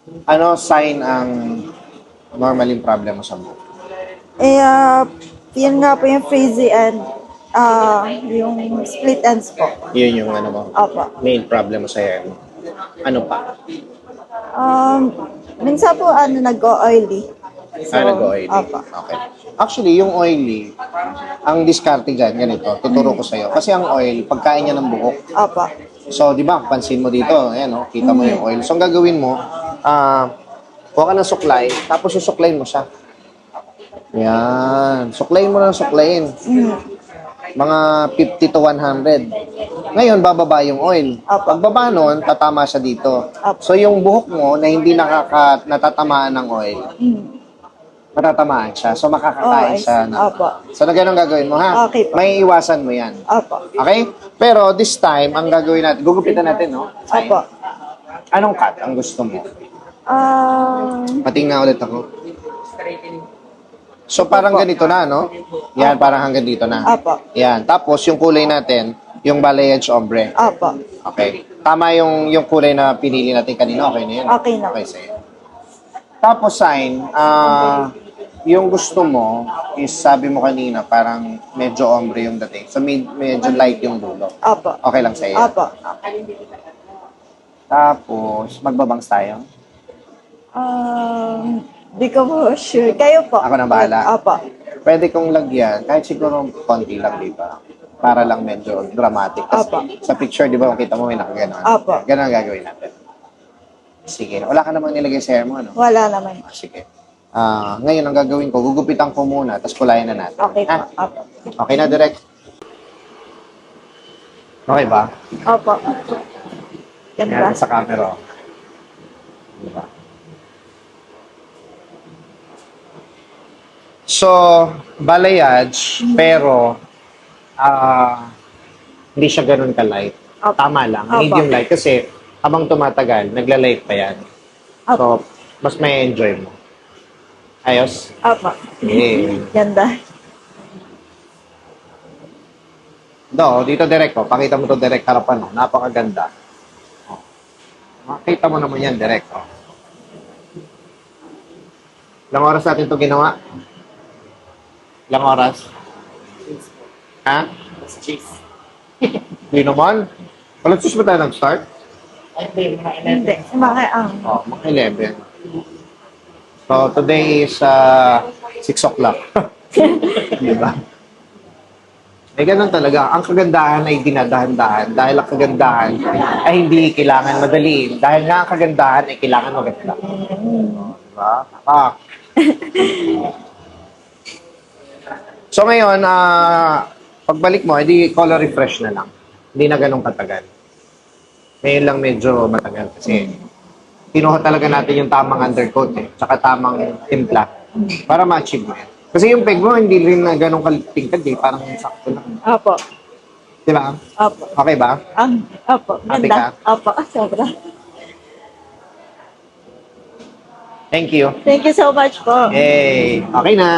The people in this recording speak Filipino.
Ano sign ang normaling problem mo sa buhok? Eh, yun nga po yung frizzy and yung split ends po. Yun yung ano mo, Opo. main problem mo sa hair mo. Ano pa? Um, minsan po nag-o-oily. So, Nag-oily. opo. Okay. Actually, yung oily, ang diskarte dyan, ganito, tuturo ko sa'yo. Kasi ang oil, pagkain niya ng buhok. Opo. So, di ba, pansin mo dito, ayan, oh, kita mo yung oil. So, ang gagawin mo, kuha ka ng suklay, tapos susuklayin mo siya. Yan. Suklayin mo ng suklayin. Mga 50 to 100. Ngayon, bababa yung oil. Apo. Pagbaba nun, tatama siya dito. Apo. So, yung buhok mo na hindi natatamaan ng oil, matatamaan siya. So, makakakain Oh, I siya. see. Apo. So, na ganun gagawin mo, ha? Okay po. May iwasan mo yan. Opo. Okay? Pero this time, ang gagawin natin, gugupitan natin, no? Opo. Anong cut ang gusto mo? Patingnan ulit ako. So, parang ganito na, no? Yan, parang hanggang dito na. Opo. Yan. Tapos, yung kulay natin, yung balayage ombre. Opo. Okay. Tama yung kulay na pinili natin kanina. Okay na yun? Okay na. Okay sa'yo. Tapos, sign, yung gusto mo is, sabi mo kanina, parang medyo ombre yung dating. So, medyo light yung dulo. Opo. Okay lang sa'yo? Opo. Tapos, magbabangs tayo. Di ko po sure. Kayo po. Ako na bahala. Opo. Pwede kong lagyan, kahit siguro konti lang, di ba? Para lang medyo dramatic. Kasi Apo. sa picture, di ba, makita mo may nakaganon. Apo. Ganun ang gagawin natin. Sige. Wala ka namang nilagay sa hair mo, ano? Wala naman. Sige. Ngayon, ang gagawin ko, gugupitan ko muna, tapos kulayan na natin. Okay po. Ah, Opo. okay na, direct? Okay ba? Opo. Yan, Ganda. sa camera. Oh. Diba? So, balayage, pero hindi siya ganun ka-light. Opo. Tama lang, Opo. medium light. Kasi habang tumatagal, nagla-light pa yan. Opo. So, mas may enjoy mo. Ayos? Opo. Okay. Ganda. Dito direct ko. Pakita mo to direct harapan. Napakaganda. Oh. Makita mo naman yan direct. Oh. Ilang oras natin to ginawa? Ilang oras? Ha? Hindi naman. Walang sus ba tayo nag-start? Hindi. Mga Oh, mga 11. So, today is 6 o'clock. Diba? Eh, ganun talaga. Ang kagandahan ay dinadahan-dahan. Dahil ang kagandahan ay hindi kailangan madaliin. Dahil nga ang kagandahan ay kailangan maganda. Diba? So ngayon, pagbalik mo, edi color refresh na lang. Hindi na ganun katagal. Ngayon lang medyo matagal kasi kinuha talaga natin yung tamang undercoat tsaka tamang timpla para ma-achieve mo yan. Kasi yung peg mo, hindi rin na ganun katingkad parang sakto lang. Opo. Di ba? Opo. Okay ba? Opo. Happy Ganda. ka? Opo. Sobra. Thank you. Thank you so much po. Hey, okay na.